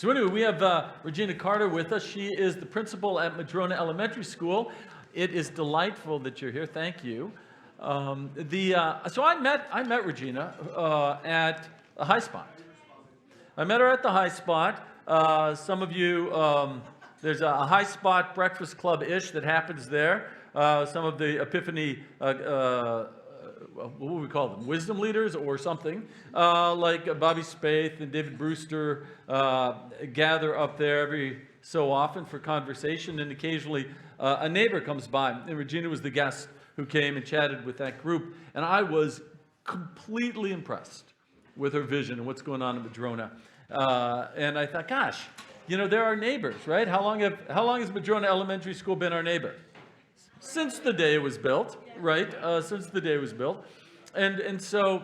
So anyway, we have Regina Carter with us. She is the principal at Madrona Elementary School. It is delightful that you're here. Thank you. So I met Regina at a high spot. I met her at the high spot. Some of you, there's a high spot breakfast club-ish that happens there. Some of the Epiphany, what would we call them, wisdom leaders or something, like Bobby Spaeth and David Brewster gather up there every so often for conversation, and occasionally a neighbor comes by, and Regina was the guest who came and chatted with that group, and I was completely impressed with her vision and what's going on in Madrona. And I thought, gosh, you know, they're our neighbors, right? How long has Madrona Elementary School been our neighbor? Since the day it was built, right? Since the day it was built. And so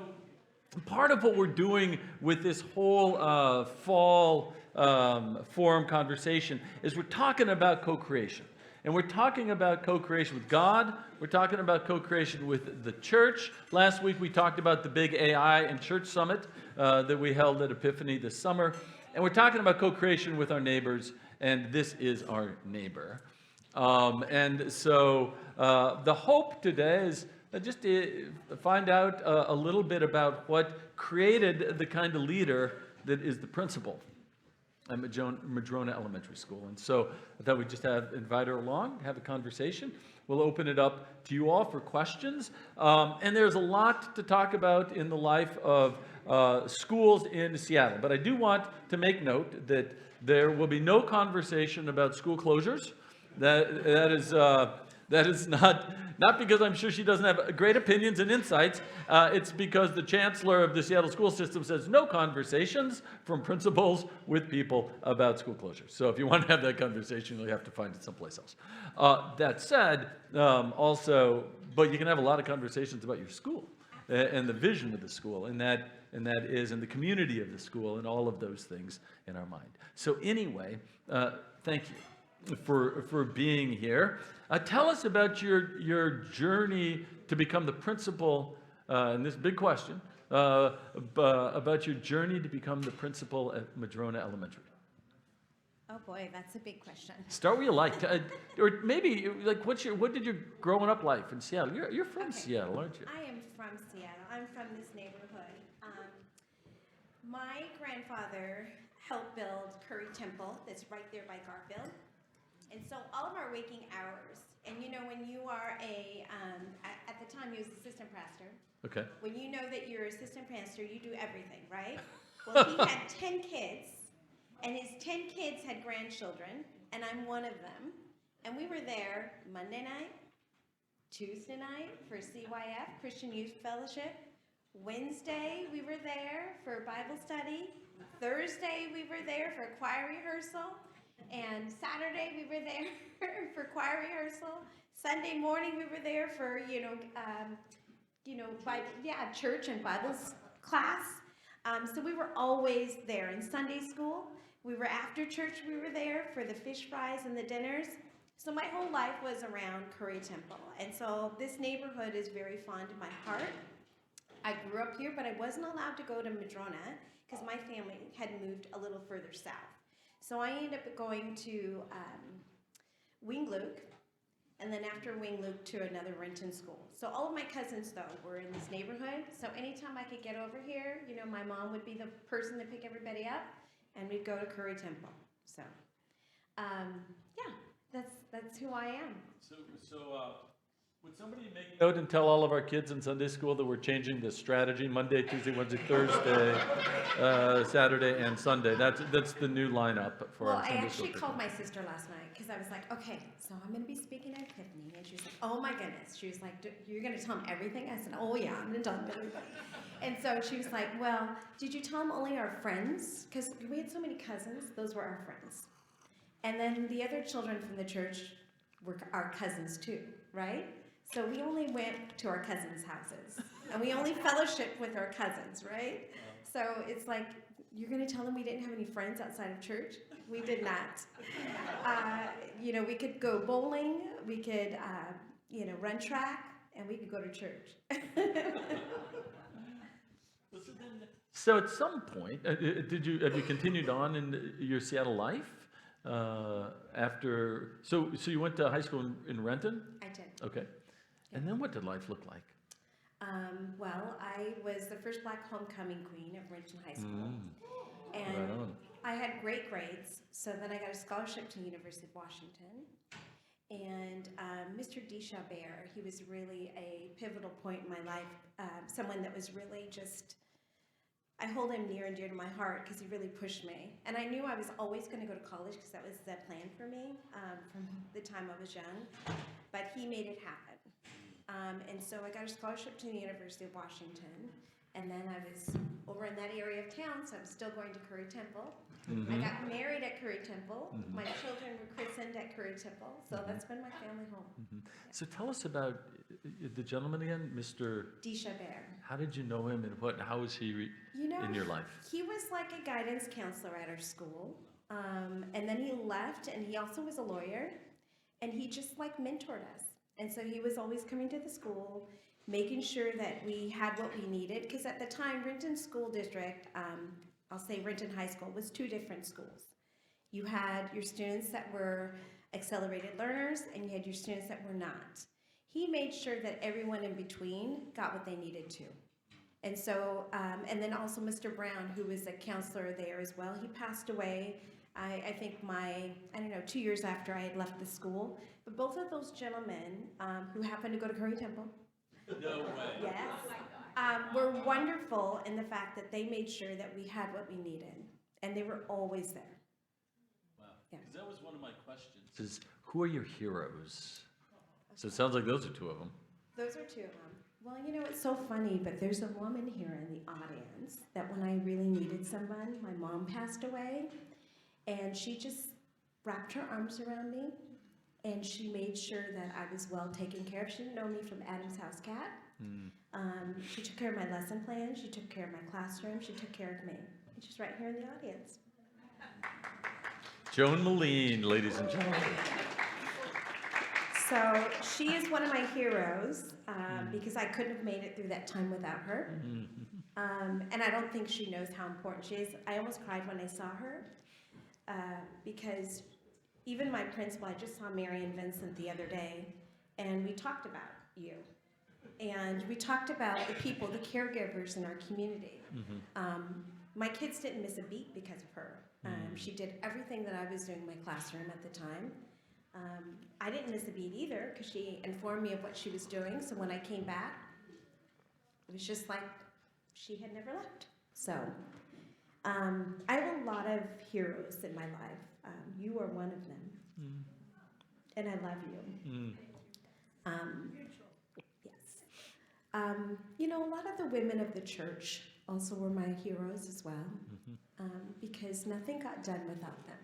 part of what we're doing with this whole fall forum conversation is we're talking about co-creation. And we're talking about co-creation with God. We're talking about co-creation with the church. Last week we talked about the big AI and church summit that we held at Epiphany this summer. And we're talking about co-creation with our neighbors, and this is our neighbor. And so the hope today is just to find out a little bit about what created the kind of leader that is the principal at Madrona Elementary School. And so I thought we'd just invite her along, have a conversation. We'll open it up to you all for questions. And there's a lot to talk about in the life of schools in Seattle. But I do want to make note that there will be no conversation about school closures. That is not because I'm sure she doesn't have great opinions and insights. It's because the chancellor of the Seattle school system says no conversations from principals with people about school closures. So if you want to have that conversation, you'll have to find it someplace else. That said, also, but you can have a lot of conversations about your school and the vision of the school, and that is in the community of the school and all of those things in our mind. So anyway, thank you for being here. Tell us about your journey to become the principal, and this big question, about your journey to become the principal at Madrona Elementary. Oh boy, that's a big question. Start where you like, or maybe like what did your growing up life in Seattle? You're from Seattle, aren't you? I am from Seattle. I'm from this neighborhood. My grandfather helped build Curry Temple. That's right there by Garfield. And so all of our waking hours, and you know when you are at the time he was assistant pastor. Okay. When you know that you're assistant pastor, you do everything, right? Well, he had 10 kids, and his 10 kids had grandchildren, and I'm one of them. And we were there Monday night, Tuesday night for CYF, Christian Youth Fellowship. Wednesday, we were there for Bible study. Thursday, we were there for choir rehearsal. And Saturday we were there for choir rehearsal. Sunday morning we were there for church and Bible class. So we were always there. In Sunday school, we were after church. We were there for the fish fries and the dinners. So my whole life was around Curry Temple, and so this neighborhood is very fond of my heart. I grew up here, but I wasn't allowed to go to Madrona because my family had moved a little further south. So I ended up going to Wing-Luke, and then after Wing-Luke to another Renton school. So all of my cousins, though, were in this neighborhood. So anytime I could get over here, you know, my mom would be the person to pick everybody up, and we'd go to Curry Temple. So, that's who I am. So would somebody make note and tell all of our kids in Sunday school that we're changing the strategy Monday, Tuesday, Wednesday, Thursday, Saturday, and Sunday? That's the new lineup for our Sunday school. Well, I actually called my sister last night because I was like, okay, so I'm going to be speaking at Epiphany. And she was like, oh my goodness. She was like, you're going to tell them everything? I said, oh yeah, I'm going to tell them everything. And so she was like, well, did you tell them only our friends? Because we had so many cousins. Those were our friends. And then the other children from the church were our cousins too, right? So we only went to our cousins' houses, and we only fellowshiped with our cousins, right? So it's like, you're going to tell them we didn't have any friends outside of church? We did not. We could go bowling, we could, run track, and we could go to church. So at some point, have you continued on in your Seattle life after? So you went to high school in Renton? I did. Okay. And then what did life look like? Well, I was the first Black homecoming queen of Renton High School. And Right on. I had great grades, so then I got a scholarship to the University of Washington. And Mr. Deschabert, he was really a pivotal point in my life, someone that was really just, I hold him near and dear to my heart because he really pushed me. And I knew I was always going to go to college because that was the plan for me from the time I was young, but he made it happen. And so I got a scholarship to the University of Washington, and then I was over in that area of town, so I was still going to Curry Temple. I got married at Curry Temple. My children were christened at Curry Temple, so that's been my family home. So tell us about the gentleman again, Mr. Deschabert. How did you know him, and how was he in your life? He was like a guidance counselor at our school, and then he left, and he also was a lawyer, and he just like mentored us. And so he was always coming to the school, making sure that we had what we needed, because at the time, Renton School District, I'll say Renton High School, was two different schools. You had your students that were accelerated learners, and you had your students that were not. He made sure that everyone in between got what they needed to. And so, and then also Mr. Brown, who was a counselor there as well, he passed away, I think 2 years after I had left the school. But both of those gentlemen, who happened to go to Curry Temple, No way. yes, were wonderful in the fact that they made sure that we had what we needed, and they were always there. Wow. Yeah. 'Cause that was one of my questions. Is who are your heroes? So it sounds like those are two of them. Those are two of them. Well, it's so funny, but there's a woman here in the audience that when I really needed someone, my mom passed away, and she just wrapped her arms around me, and she made sure that I was well taken care of. She didn't know me from Adam's House Cat. She took care of my lesson plan. She took care of my classroom. She took care of me. And she's right here in the audience. Joan Moline, ladies and gentlemen. So she is one of my heroes because I couldn't have made it through that time without her. And I don't think she knows how important she is. I almost cried when I saw her because even my principal, I just saw Marion Vincent the other day, and we talked about you. And we talked about the people, the caregivers in our community. My kids didn't miss a beat because of her. She did everything that I was doing in my classroom at the time. I didn't miss a beat either because she informed me of what she was doing. So when I came back, it was just like she had never left. So I have a lot of heroes in my life. You are one of them. And I love you. Yes. A lot of the women of the church also were my heroes as well, because nothing got done without them.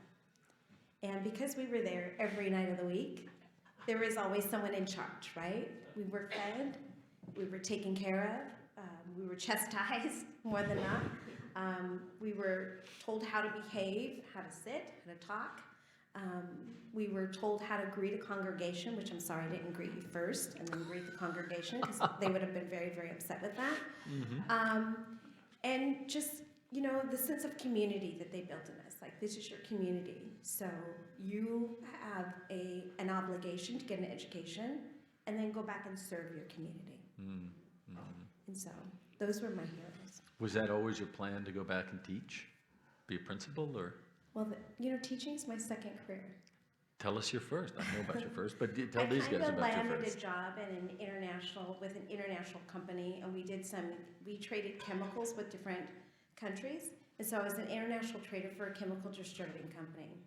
And because we were there every night of the week, there was always someone in charge, right? We were fed, we were taken care of, we were chastised more than not. We were told how to behave, how to sit, how to talk. We were told how to greet a congregation, which I'm sorry I didn't greet you first, and then greet the congregation, because they would have been very, very upset with that. And just, the sense of community that they built in us. Like, this is your community. So you have an obligation to get an education and then go back and serve your community. And so those were my heroes. Was that always your plan to go back and teach? Be a principal, or? Well, teaching is my second career. Tell us your first. I know about your first, but tell these guys about your I kind of landed first. a job with an international company, and we traded chemicals with different countries. And so I was an international trader for a chemical distributing company.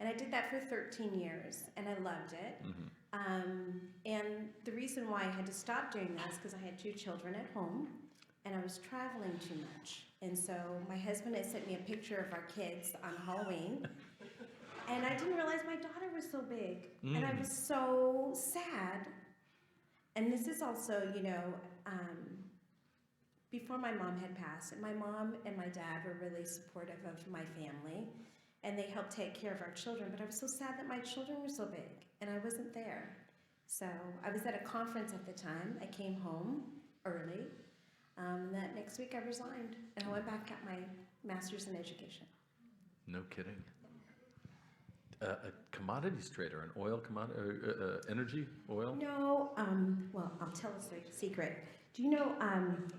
And I did that for 13 years, and I loved it. And the reason why I had to stop doing that is because I had 2 children at home, and I was traveling too much. And so my husband had sent me a picture of our kids on Halloween, and I didn't realize my daughter was so big, and I was so sad. And this is also, before my mom had passed, and my mom and my dad were really supportive of my family, and they helped take care of our children, but I was so sad that my children were so big, and I wasn't there. So I was at a conference at the time. I came home early. That next week I resigned, and I went back, got my master's in education. No kidding. A commodities trader, an oil commodity, energy, oil? No, well, I'll tell a secret. Do you know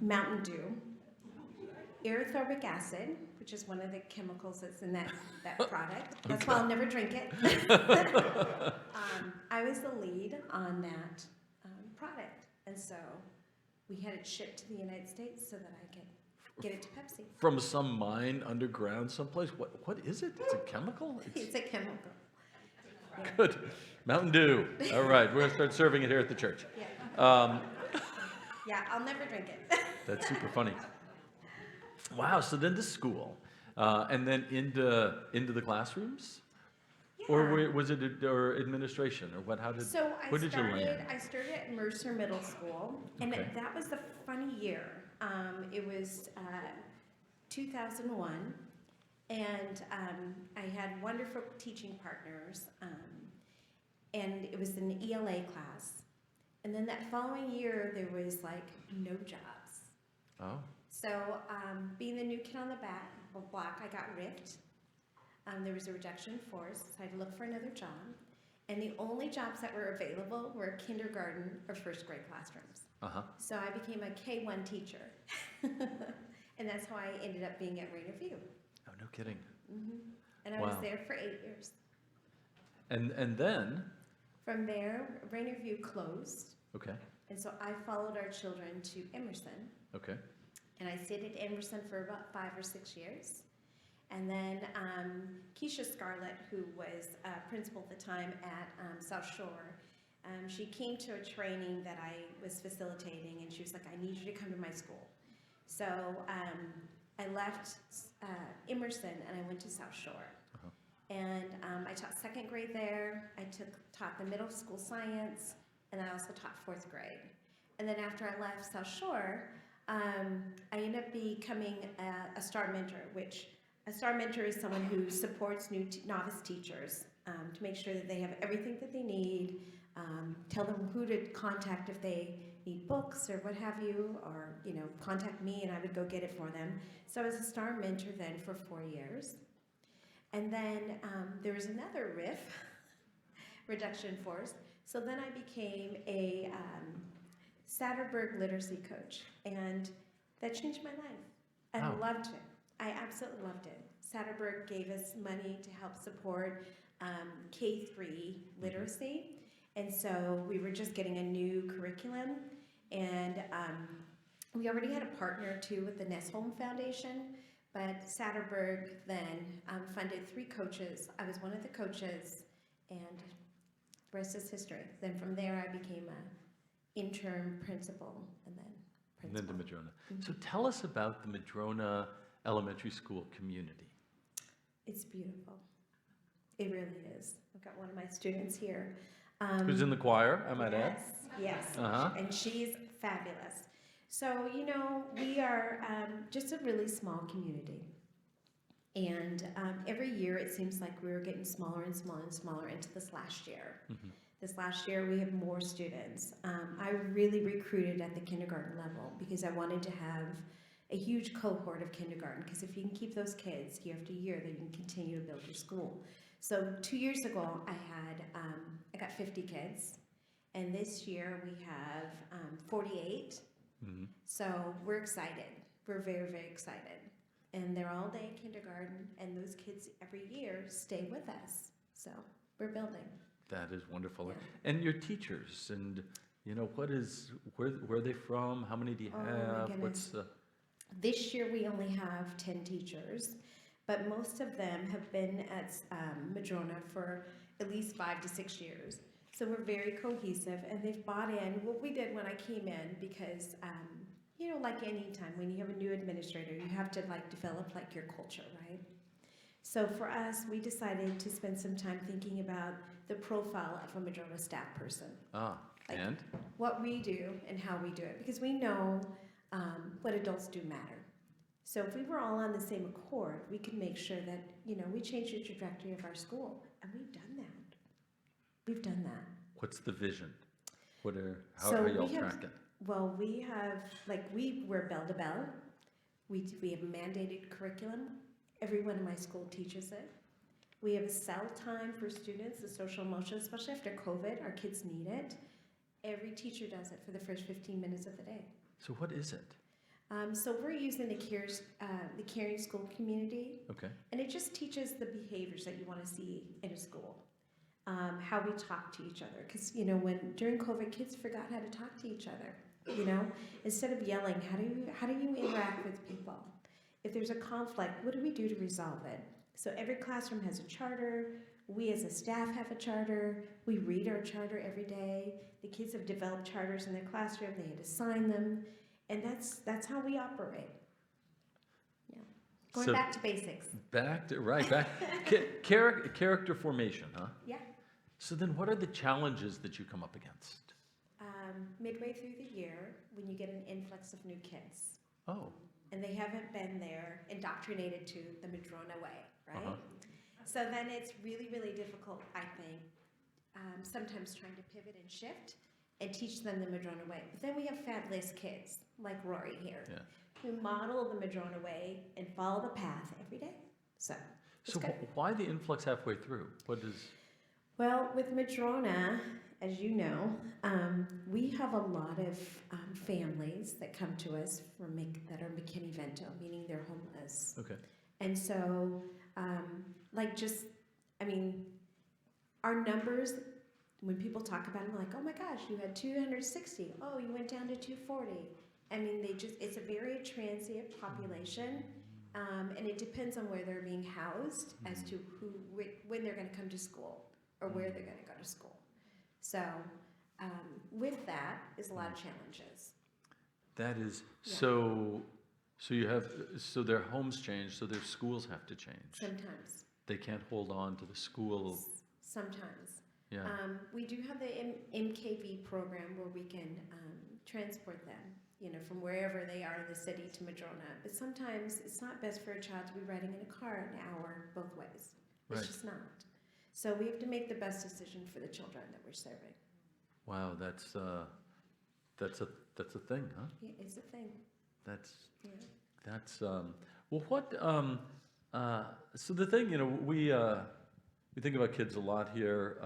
Mountain Dew? Erythorbic acid, which is one of the chemicals that's in that product. That's why I'll never drink it. I was the lead on that product, and so we had it shipped to the United States so that I could get it to Pepsi. From some mine underground someplace? What is it? It's a chemical? It's a chemical. Yeah. Good. Mountain Dew. All right, we're going to start serving it here at the church. Yeah. Yeah, I'll never drink it. That's super funny. Wow, so then to school, and then into the classrooms? Yeah. Or was it or administration, or what? How did? So where did you land? I started at Mercer Middle School, and Okay. that was a funny year. It was 2001, and I had wonderful teaching partners, and it was an ELA class. And then that following year, there was like no jobs. Oh. So being the new kid on the block, I got ripped. There was a reduction force, so I had to look for another job. And the only jobs that were available were kindergarten or first grade classrooms. Uh-huh. So I became a K-1 teacher. And that's how I ended up being at Rainier View. Oh, no kidding. Mm-hmm. And I Wow. was there for 8 years. And then, From there, Rainier View closed. okay, And so I followed our children to Emerson. okay. And I stayed at Emerson for about 5 or 6 years. And then Keisha Scarlett, who was principal at the time at South Shore, she came to a training that I was facilitating, and she was like, I need you to come to my school. So I left Emerson and I went to South Shore. Uh-huh. And I taught 2nd grade there. I taught the middle school science, and I also taught 4th grade. And then after I left South Shore, I ended up becoming a STAR mentor, which a STAR mentor is someone who supports new novice teachers to make sure that they have everything that they need, tell them who to contact if they need books or what have you, or contact me and I would go get it for them. So I was a STAR mentor then for 4 years. And then there was another reduction force. So then I became a Satterberg literacy coach, and that changed my life. And I Wow. loved it. I absolutely loved it. Satterberg gave us money to help support K-3 literacy, and so we were just getting a new curriculum, and we already had a partner too with the Nesholm Foundation, but Satterberg then funded 3 coaches. I was one of the coaches, and the rest is history. Then from there I became a interim principal, and then And principal. then to Madrona. So tell us about the Madrona Elementary School community. It's beautiful. It really is. I've got one of my students here. Who's in the choir, I might add. Yes, Uh-huh. and she's fabulous. So, we are just a really small community. And every year it seems like we were getting smaller and smaller and smaller into this last year. Mhm. This last year we have more students. I really recruited at the kindergarten level because I wanted to have a huge cohort of kindergarten, because if you can keep those kids year after year, then you can continue to build your school. So 2 years ago I got 50 kids, and this year we have 48. Mhm. So we're excited. We're very, very excited. And they're all day kindergarten, and those kids every year stay with us. So we're building. That is wonderful. Yeah. And your teachers, and where are they from? How many do you Oh, my have? goodness. What's the? This year we only have 10 teachers, but most of them have been at Madrona for at least 5 to 6 years. So we're very cohesive, and they've bought in what we did when I came in, because like any time when you have a new administrator, you have to develop your culture, right? So for us, we decided to spend some time thinking about the profile of a Madrona staff person, Like- And? what we do and how we do it, because we know what adults do matter. So if we were all on the same accord, we could make sure that, we change the trajectory of our school, and we've done that. We've done that. What's the vision? How So are y'all we have- tracking? Well, we have, we're bell to bell. We have a mandated curriculum. Every one of my school teaches it. We have a cell time for students, the social emotional, especially after COVID, our kids need it. Every teacher does it for the first 15 minutes of the day. So what is it? So we're using the caring school community, Okay. and it just teaches the behaviors that you want to see in a school. How we talk to each other, because during COVID, kids forgot how to talk to each other. Instead of yelling, how do you interact with people? If there's a conflict, what do we do to resolve it? So every classroom has a charter. We as a staff have a charter. We read our charter every day. The kids have developed charters in their classroom. They had to sign them, and that's how we operate. Yeah, going back to basics. Back. Character formation, huh? Yeah. So then what are the challenges that you come up against? Midway through the year, when you get an influx of new kids, Oh. and they haven't been there indoctrinated to the Madrona way, right? So then it's really, really difficult, I think, sometimes trying to pivot and shift and teach them the Madrona way. But then we have fabulous kids, like Rory here, who model the Madrona way and follow the path every day. So Why the influx halfway through? What is... Well, with Madrona, as you know, we have a lot of families that come to us that are McKinney-Vento, meaning they're homeless. Okay. And so, our numbers, when people talk about them, like, oh my gosh, you had 260. Oh, you went down to 240. It's a very transient population. And it depends on where they're being housed as to when they're going to come to school or where they're going to go to school. So with that is a lot of challenges. That is, Yeah. so their homes change, so their schools have to change. Sometimes. They can't hold on to the school. Sometimes. Yeah. We do have the MKV program where we can transport them, from wherever they are in the city to Madrona. But sometimes it's not best for a child to be riding in a car an hour both ways. It's Right. just not. So we have to make the best decision for the children that we're serving. Wow, that's a thing, huh? Yeah, it's a thing. That's well, what so the thing, we think about kids a lot here.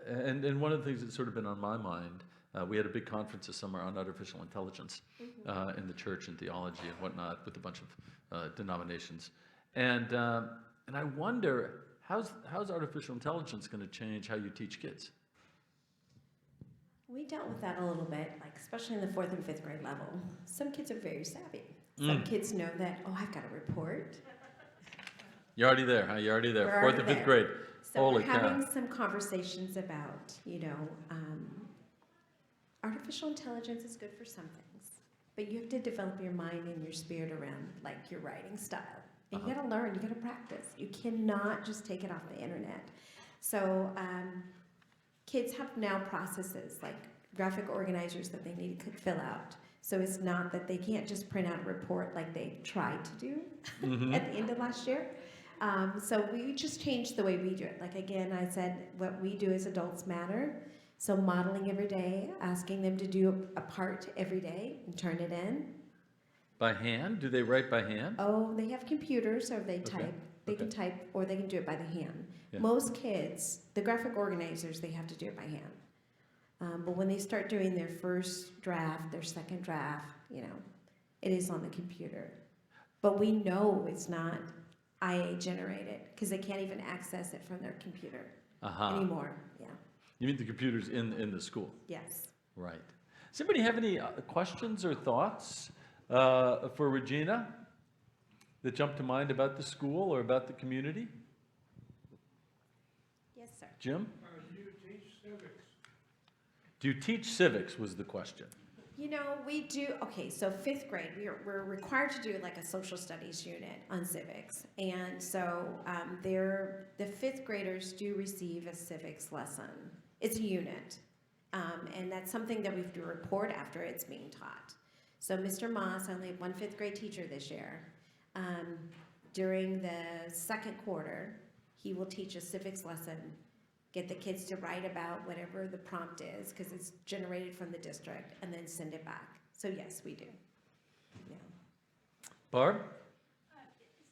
And one of the things that's sort of been on my mind, we had a big conference this summer on artificial intelligence in the church and theology and whatnot with a bunch of denominations. And I wonder, how's artificial intelligence going to change how you teach kids? We dealt with that a little bit, especially in the 4th and 5th grade level. Some kids are very savvy. Some kids know that, I've got a report. You're already there, huh? You're already there. We're 4th and already 5th grade. So Holy we're having cow. some conversations about, artificial intelligence is good for some things, but you have to develop your mind and your spirit around, your writing style. And you got to learn, you got to practice. You cannot just take it off the internet. So kids have now processes like graphic organizers that they need to fill out. So it's not that they can't just print out a report like they tried to do at the end of last year. So we just changed the way we do it. Again, I said what we do as adults matter. So modeling every day, asking them to do a part every day and turn it in. By hand? Do they write by hand? Oh, they have computers, or they type. They can type, or they can do it by the hand. Yeah. Most kids, the graphic organizers, they have to do it by hand. But when they start doing their first draft, their second draft, it is on the computer. But we know it's not IA generated because they can't even access it from their computer anymore. Yeah. You mean the computers in the school? Yes. Right. Does anybody have any questions or thoughts for Regina that jump to mind about the school or about the community? Yes, sir. Jim? Do you teach civics? Do you teach civics was the question. We do, so 5th grade, we're required to do a social studies unit on civics. And so the 5th graders do receive a civics lesson. It's a unit. And that's something that we have to report after it's being taught. So Mr. Moss, I only have one 5th grade teacher this year. During the second quarter, he will teach a civics lesson get the kids to write about whatever the prompt is, because it's generated from the district, and then send it back. So yes, we do. Yeah. Barb? Is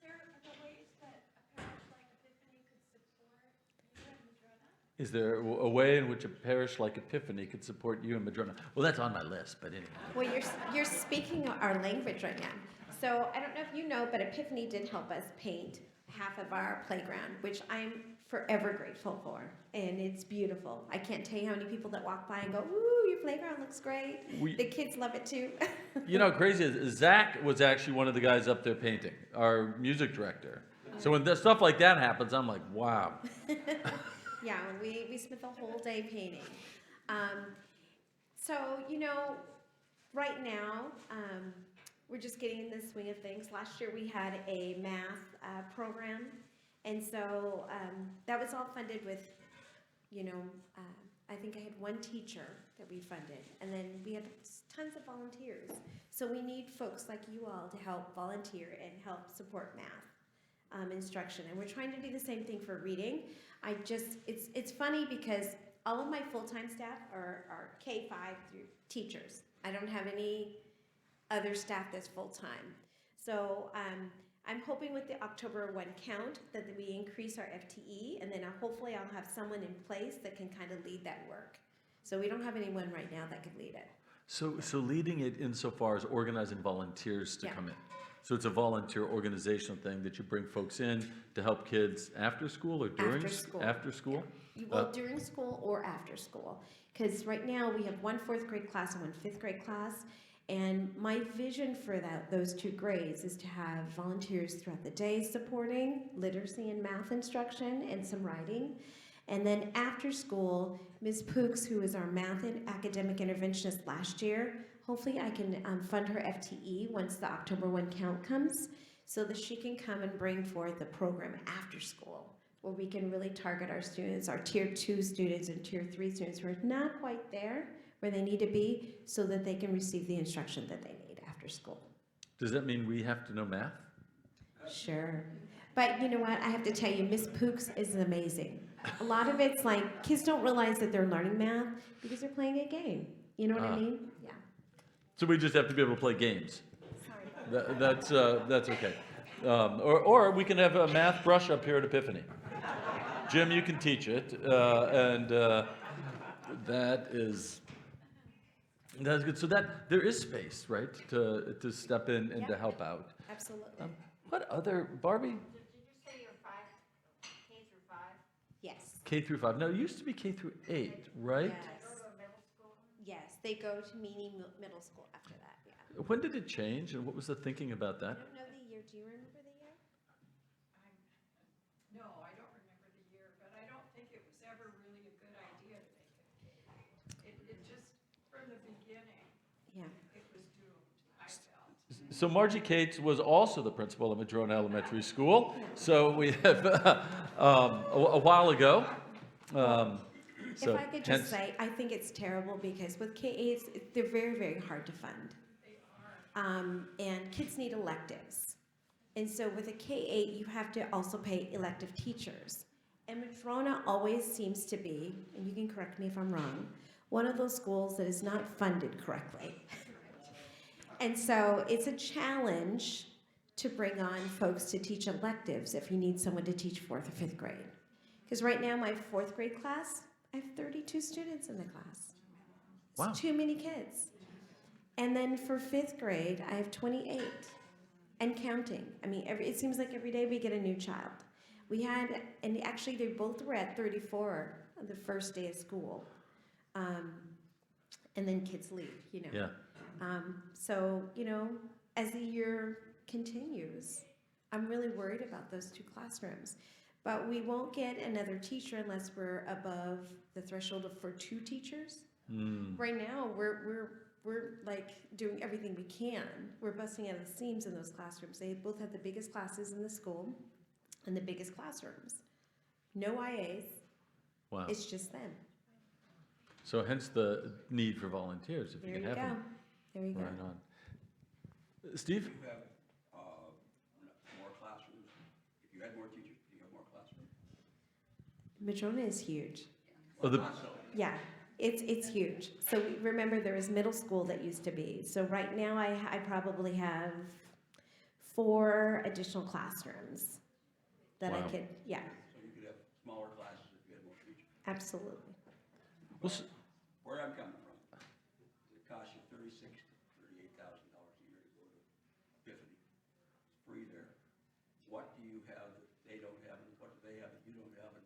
there other ways that a parish like Epiphany could support you and Madrona? Is there a way in which a parish like Epiphany could support you and Madrona? Well, that's on my list, but anyway. Well, you're speaking our language right now. So I don't know if you know, but Epiphany did help us paint half of our playground, which I'm forever grateful for. And it's beautiful. I can't tell you how many people that walk by and go, "Ooh, your playground looks great." The kids love it too. You know, crazy is Zach was actually one of the guys up there painting, our music director. So when stuff like that happens, I'm like, wow. Yeah, we spent the whole day painting. So, you know, right now, we're just getting in the swing of things. Last year we had a math program, and so that was all funded with, you know, I think I had one teacher that we funded, and then we had tons of volunteers. So we need folks like you all to help volunteer and help support math instruction, and we're trying to do the same thing for reading. It's funny because all of my full-time staff are K-5 through teachers. I don't have any other staff that's full-time. So I'm hoping with the October 1 count that we increase our FTE, and then hopefully I'll have someone in place that can kind of lead that work. So we don't have anyone right now that could lead it. So leading it insofar as organizing volunteers to Yeah. come in. So it's a volunteer organizational thing that you bring folks in to help kids after school or during After school. After school? Well, during school or after school. Because right now we have one 4th grade class and one 5th grade class. And my vision for those 2 grades is to have volunteers throughout the day supporting literacy and math instruction and some writing. And then after school, Ms. Pooks, who is our math and academic interventionist last year, hopefully I can fund her FTE once the October 1 count comes, so that she can come and bring forth a program after school where we can really target our students, our tier 2 students and tier 3 students who are not quite there where they need to be, so that they can receive the instruction that they need after school. Does that mean we have to know math? Sure. But you know what? I have to tell you, Miss Pooks is amazing. A lot of it's like kids don't realize that they're learning math because they're playing a game. You know what I mean? Yeah. So we just have to be able to play games. Sorry. That's okay. Or we can have a math brush up here at Epiphany. Jim, you can teach it, and that's good. So that there is space, right, to step in and to Yeah. help out. Absolutely. What other, Barbie? Did you say you're 5, K through 5? Yes. K through 5. No, it used to be K through 8, right? Go to a middle school? Yes. They go to middle school after that. Yeah. When did it change, and what was the thinking about I that? don't know the year. Do you remember the year? No, I don't remember the year, but I don't think it was ever really a good idea to make it. It just, from the beginning, Yeah. it was doomed, I felt. So Margie Cates was also the principal of Madrona Elementary School. So we have, a while ago. So If I could just say, I think it's terrible because with K-8s, they're very, very hard to fund. And kids need electives. And so with a K-8, you have to also pay elective teachers. And Madrona always seems to be, and you can correct me if I'm wrong, one of those schools that is not funded correctly. And so it's a challenge to bring on folks to teach electives if you need someone to teach 4th or 5th grade. Because right now, my 4th grade class, I have 32 students in the class. It's Wow. too many kids. And then for 5th grade, I have 28 and counting. I mean, it seems like every day we get a new child. We had, and actually they both were at 34 on the first day of school. And then kids leave, you know. Yeah. So, you know, as the year continues, I'm really worried about those 2 classrooms. But we won't get another teacher unless we're above the threshold for 2 teachers. Right now, we're like doing everything we can. We're busting out of the seams in those classrooms. They both have the biggest classes in the school and the biggest classrooms. No IAs. Wow. It's just them. So hence the need for volunteers, if There you you can have go. them. There you go. Right on. Steve? You have more classrooms. If you had more teachers, do you have more classrooms? Madrona is huge. Oh, the, Yeah, it's huge. So remember, there was middle school that used to be. So right now, I probably have 4 additional classrooms that I Wow. could, yeah, So you could have smaller classes if you had more teachers. absolutely. well, s- Where I'm coming from, it costs you $36,000 to $38,000 a year to go to Epiphany. It's free there. What do you have that they don't have, and what do they have that you don't have? And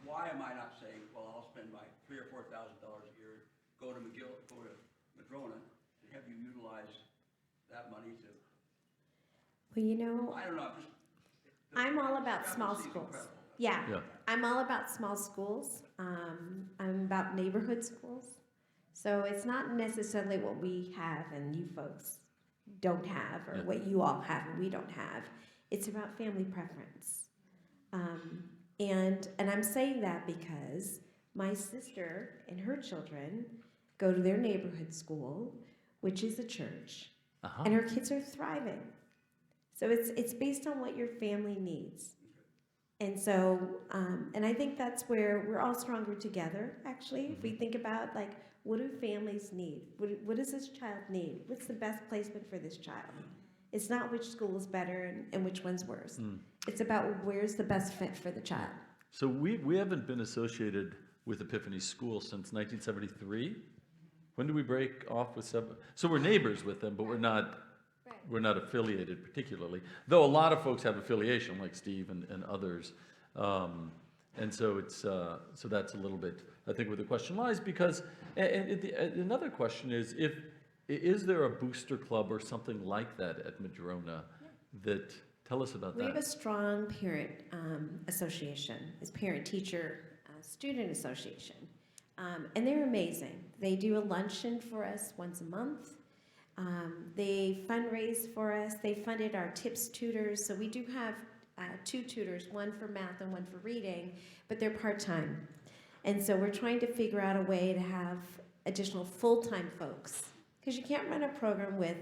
why am I not saying, well, I'll spend my $3,000 or $4,000 a year, go to Madrona, and have you utilize that money to, Well, you know, I don't know, just. I'm all about small discrepancy is schools. incredible. Yeah, Yeah. I'm all about small schools. I'm about neighborhood schools. So it's not necessarily what we have and you folks don't have, or Yeah. what you all have and we don't have. It's about family preference. And I'm saying that because my sister and her children go to their neighborhood school, which is a church, uh-huh. and her kids are thriving. So it's based on what your family needs. And so, and I think that's where we're all stronger together, actually. If we think about, like, what do families need? What does this child need? What's the best placement for this child? It's not which school is better and which one's worse. It's about where's the best fit for the child. So we haven't been associated with Epiphany School since 1973. When did we break off with Sub? So we're neighbors with them, but we're not affiliated particularly. Though a lot of folks have affiliation, like Steve and others. And so it's so that's a little bit, I think, where the question lies. Because another question is there a booster club or something like that at Madrona? That tell us about We have a that. strong parent association. It's parent-teacher student association. And they're amazing. They do a luncheon for us once a month. They fundraise for us. They funded our TIPS tutors. So we do have 2 tutors, one for math and one for reading, but they're part-time. And so we're trying to figure out a way to have additional full-time folks, because you can't run a program with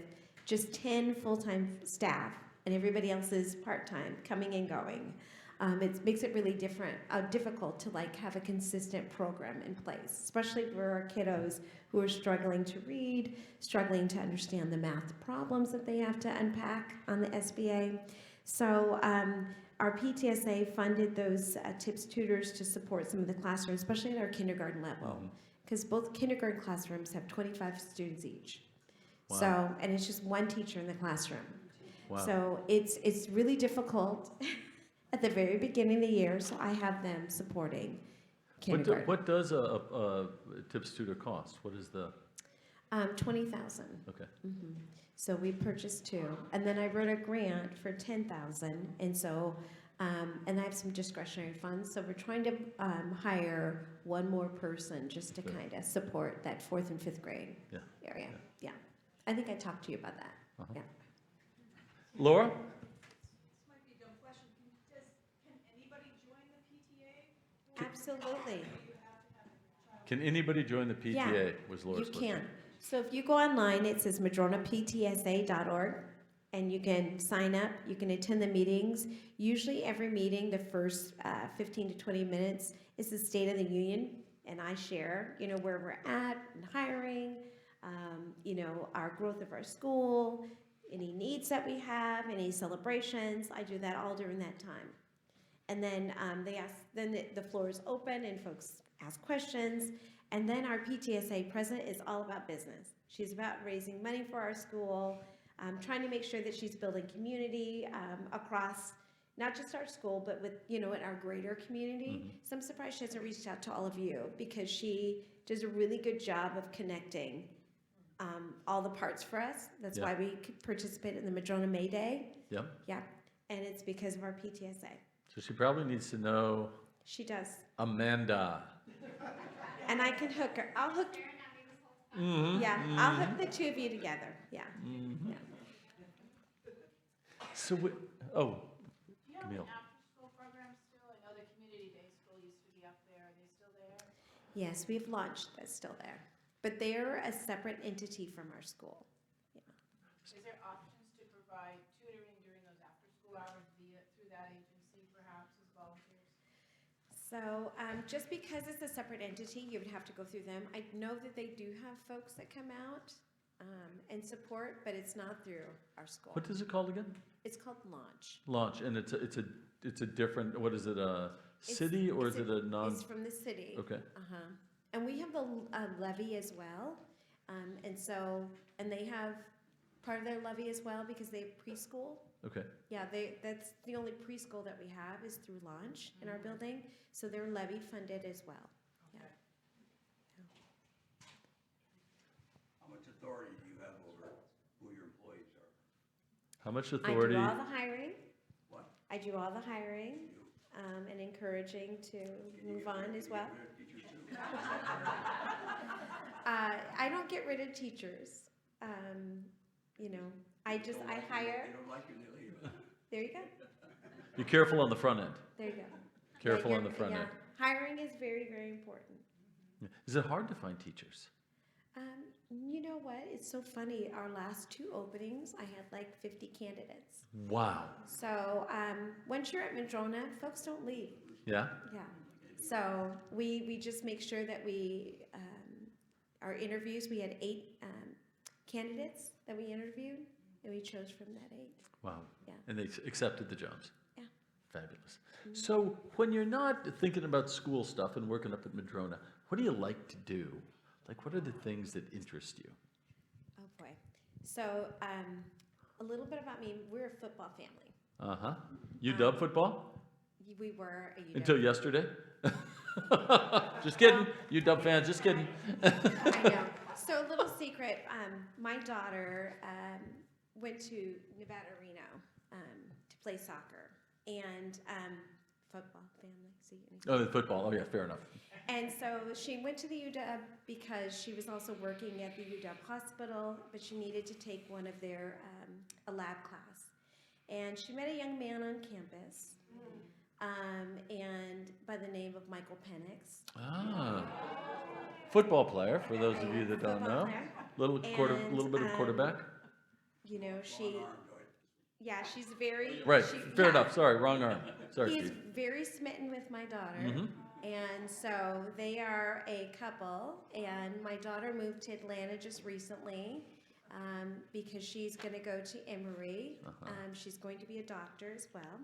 just 10 full-time staff and everybody else is part-time, coming and going. It makes it really difficult to, like, have a consistent program in place, especially for our kiddos who are struggling to read, struggling to understand the math problems that they have to unpack on the SBA. So our PTSA funded those TIPS tutors to support some of the classrooms, especially at our kindergarten level, because both kindergarten classrooms have 25 students each. Wow. So, and it's just one teacher in the classroom. Wow. So it's really difficult at the very beginning of the year, so I have them supporting kindergarten. What does a TIPS tutor cost? What is the? 20,000. Okay. So we purchased 2, and then I wrote a grant for 10,000, and so and I have some discretionary funds. So we're trying to hire one more person just to Good. kind of support that 4th and 5th grade Yeah. area. Yeah, I think I talked to you about that. Uh-huh. Yeah. Laura? This might be a dumb question. Can anybody join the PTA? Absolutely. Can anybody join the PTA? Yeah, Was Laura's You question. can. So if you go online, it says madronaptsa.org, and you can sign up. You can attend the meetings. Usually every meeting, the first 15 to 20 minutes is the State of the Union, and I share, where we're at in hiring, our growth of our school, any needs that we have, any celebrations. I do that all during that time. And then the floor is open and folks ask questions. And then our PTSA president is all about business. She's about raising money for our school, trying to make sure that she's building community across not just our school, but with, in our greater community. So I'm surprised she hasn't reached out to all of you, because she does a really good job of connecting all the parts for us. That's Yeah. why we could participate in the Madrona May Day. Yep. Yeah, and it's because of our PTSA. So she probably needs to know She does. Amanda. And I can hook her. I'll hook. Yeah, I'll hook the 2 of you together. Yeah. Yeah. So, Do you have Camille. an after-school program still? I know the community day school used to be up there. Are they still there? Yes, we've launched. That's still there, but they're a separate entity from our school. Is there options to provide tutoring during those after-school hours through that agency, perhaps, as volunteers? So just because it's a separate entity, you would have to go through them. I know that they do have folks that come out and support, but it's not through our school. What is it called again? It's called Launch. Launch, and it's a different, what is it, a city or is it a non? It's from the city. Okay, And we have the levy as well. And they have part of their levy as well because they have preschool. okay. Yeah, that's the only preschool that we have is through Launch in our building. So they're levy funded as well. Yeah. How much authority do you have over who your employees are? How much I authority? do all the hiring. What? I do all the hiring and encouraging to move on as well. Teachers too? I don't get rid of teachers. I hire. They don't like you, they leave. There you go. Be careful on the front end. There you go. Careful Yeah, on the front end. Hiring is very, very important. Yeah. Is it hard to find teachers? You know what? It's so funny. Our last 2 openings, I had like 50 candidates. Wow. So once you're at Madrona, folks don't leave. Yeah? Yeah. So we just make sure that our interviews, we had 8 candidates that we interviewed, and we chose from that 8. Wow. Yeah. And they accepted the jobs? Yeah. Fabulous. So when you're not thinking about school stuff and working up at Madrona, what do you like to do? Like, what are the things that interest you? Oh, boy. So a little bit about me. We're a football family. Uh-huh. UW football? We were a UW. Until yesterday? Just kidding. UW fans, just kidding. I know. So a little secret, my daughter went to Nevada, Reno to play soccer and football family. See? Oh, the football. Oh, yeah, fair enough. And so she went to the UW because she was also working at the UW hospital, but she needed to take one of their, a lab class. And she met a young man on campus, and by the name of Michael Penix. Ah. Football player, for those of you that don't Football know. player. Little bit of quarterback. You know, she's very... Right, she- fair yeah. enough. Sorry, wrong arm. Sorry, He's Steve. very smitten with my daughter. Mhm. And so they are a couple, and my daughter moved to Atlanta just recently because she's going to go to Emory. She's going to be a doctor as well.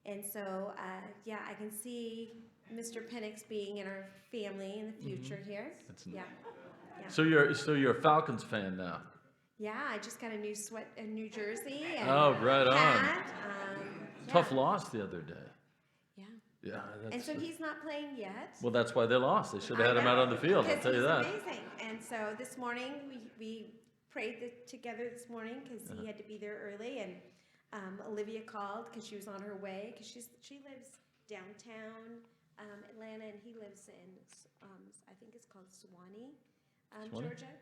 And so, I can see Mr. Penix being in our family in the future here. That's Yeah. So you're a Falcons fan now. Yeah, I just got a new New Jersey. And Oh, right on. hat. Tough loss the other day. Yeah. Yeah. And so he's not playing yet. Well, that's why they lost. They should have had him out on the field. I'll Because tell you he's that. amazing. And so this morning we prayed together this morning because Uh-huh. he had to be there early, and Olivia called because she was on her way because she lives downtown Atlanta, and he lives in I think it's called Suwanee, Suwanee? Georgia.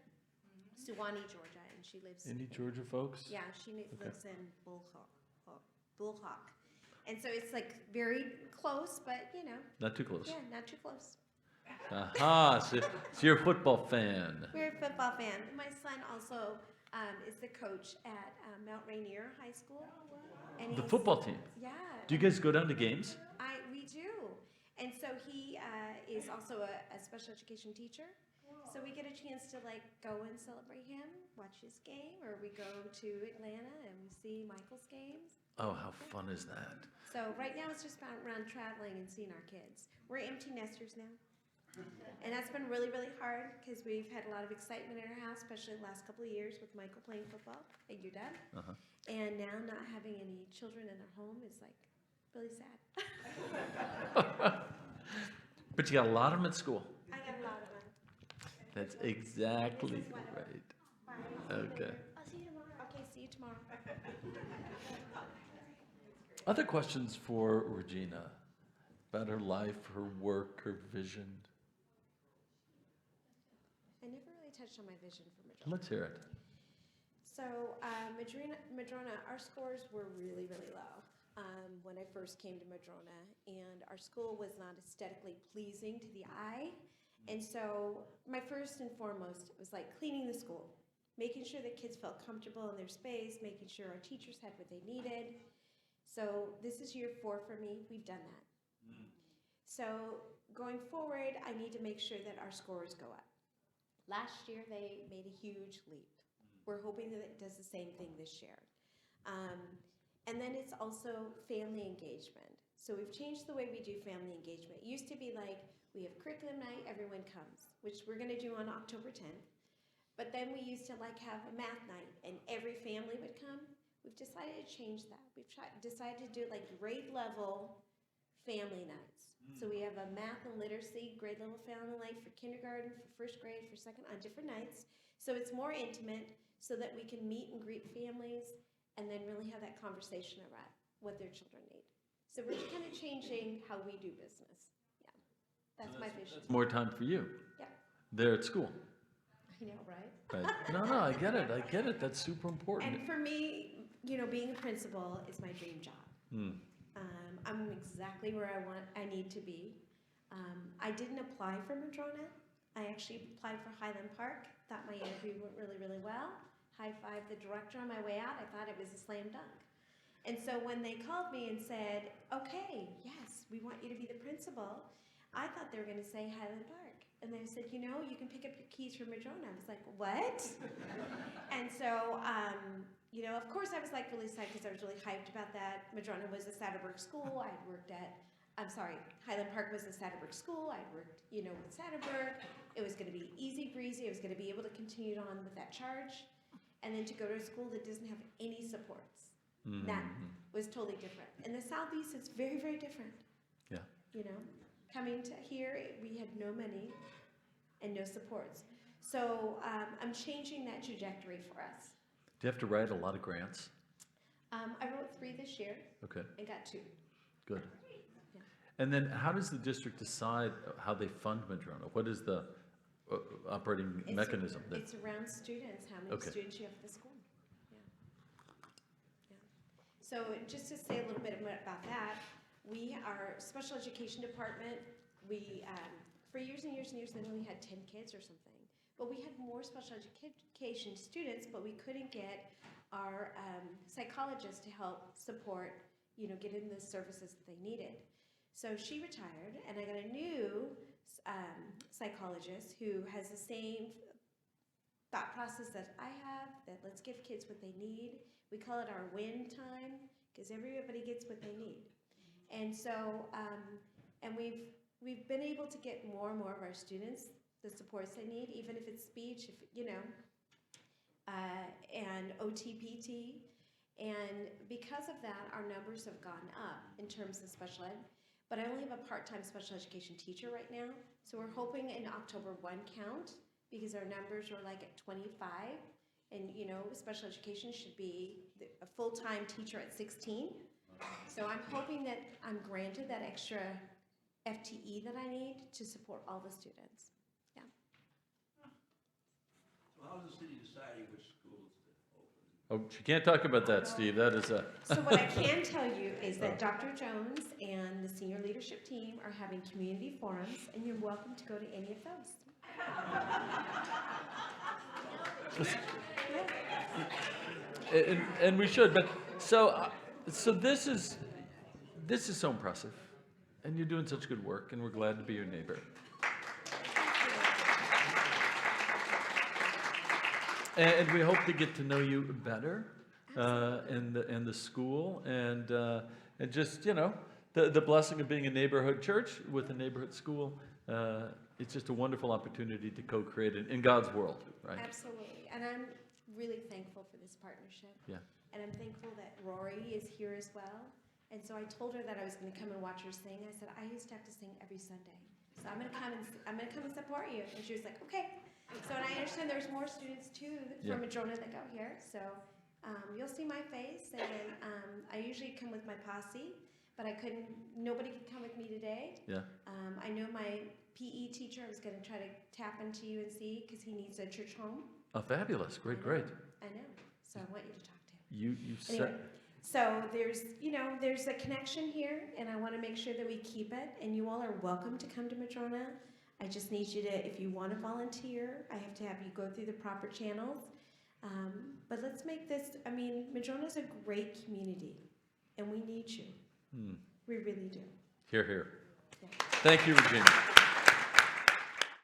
Suwanee, Georgia, and she lives. Any Georgia folks? Yeah, she lives in Bullhawk. And so it's like very close, but Not too close. yeah, not too close. Aha. So you're a football fan. We're a football fan. My son also is the coach at Mount Rainier High School. And The he's- football team. Yeah. Do you guys go down to games? We do. And so he is also a special education teacher. So we get a chance to go and celebrate him, watch his game, or we go to Atlanta and we see Michael's games. Oh, how fun is that? So right now it's just about around traveling and seeing our kids. We're empty nesters now. And that's been really, really hard because we've had a lot of excitement in our house, especially the last couple of years with Michael playing football at UW. Uh-huh. And now not having any children in our home is really sad. But you got a lot of them at school. I got a lot of them. That's exactly This is what- right. Bye. Okay. I'll see you tomorrow. Okay, see you tomorrow. Other questions for Regina about her life, her work, her vision? I never really touched on my vision for Madrona. Let's hear it. So Madrona, our scores were really, really low when I first came to Madrona, and our school was not aesthetically pleasing to the eye. And so my first and foremost was cleaning the school, making sure that kids felt comfortable in their space, making sure our teachers had what they needed. So this is year 4 for me. We've done that. So going forward, I need to make sure that our scores go up. Last year, they made a huge leap. We're hoping that it does the same thing this year. And then it's also family engagement. So we've changed the way we do family engagement. It used to be like, we have curriculum night, everyone comes, which we're gonna do on October 10th. But then we used to like have a math night and every family would come. We've decided to change that. We've decided to do like grade level family nights. So we have a math and literacy grade level family night for kindergarten, for first grade, for second, on different nights. So it's more intimate so that we can meet and greet families and then really have that conversation about what their children need. So we're just kind of changing how we do business. Yeah, that's my vision. More time for you. Yeah, There at school. I know, right? Right. No, I get it. That's super important. And for me, being a principal is my dream job. I'm exactly where I need to be. I didn't apply for Madrona. I actually applied for Highland Park. Thought my interview went really, really well. High-fived the director on my way out. I thought it was a slam dunk. And so when they called me and said, okay, yes, we want you to be the principal, I thought they were going to say Highland Park. And they said, you can pick up your keys from Madrona. I was like, what? And so, of course I was like really excited because I was really hyped about that. Madrona was a Satterberg school. Highland Park was a Satterberg school. I worked, with Satterberg. It was going to be easy breezy. I was going to be able to continue on with that charge. And then to go to a school that doesn't have any supports. That was totally different. In the Southeast, it's very, very different. Yeah. Coming to here, we had no money and no supports. So I'm changing that trajectory for us. Do you have to write a lot of grants? I wrote 3 this year. Okay, And got 2. good. Yeah. And then how does the district decide how they fund Madrona? What is the operating mechanism? It's around students, how many Okay. students you have at the school. Yeah. Yeah. So just to say a little bit about that, our special education department, for years and years and years, they only had 10 kids or something. But we had more special education students, but we couldn't get our psychologists to help support, get in the services that they needed. So she retired, and I got a new psychologist who has the same thought process that I have, that let's give kids what they need. We call it our win time, because everybody gets what they need. And so, and we've been able to get more and more of our students the supports they need, even if it's speech, and OT-PT. And because of that, our numbers have gone up in terms of special ed. But I only have a part-time special education teacher right now. So we're hoping in October 1 count, because our numbers are like at 25. And special education should be a full-time teacher at 16. So I'm hoping that I'm granted that extra FTE that I need to support all the students. Yeah. So how's the city deciding which schools to open? Oh, she can't talk about that, Steve. That is a... So what I can tell you is that Dr. Jones and the senior leadership team are having community forums, and you're welcome to go to any of those. And we should, but so this is so impressive, and you're doing such good work, and we're glad to be your neighbor. And we hope to get to know you better, and the school, and just the blessing of being a neighborhood church with a neighborhood school. It's just a wonderful opportunity to co-create in God's world, right? Absolutely, and I'm really thankful for this partnership. Yeah. And I'm thankful that Rory is here as well. And so I told her that I was going to come and watch her sing. I said, I used to have to sing every Sunday, so I'm going to come and support you. And she was like, okay. So, and I understand there's more students too from Madrona that go here. So you'll see my face, and I usually come with my posse, but nobody could come with me today. Yeah. I know my PE teacher, I was going to try to tap into UNC because he needs a church home. Oh, fabulous! Great. I know. So I want you to talk to him. You Anyway, said. so there's a connection here, and I want to make sure that we keep it. And you all are welcome to come to Madrona. I just need you to, if you want to volunteer, I have to have you go through the proper channels. But let's make this. Madrona's a great community, and we need you. We really do. Here. Yeah. day. Thank you, Regina.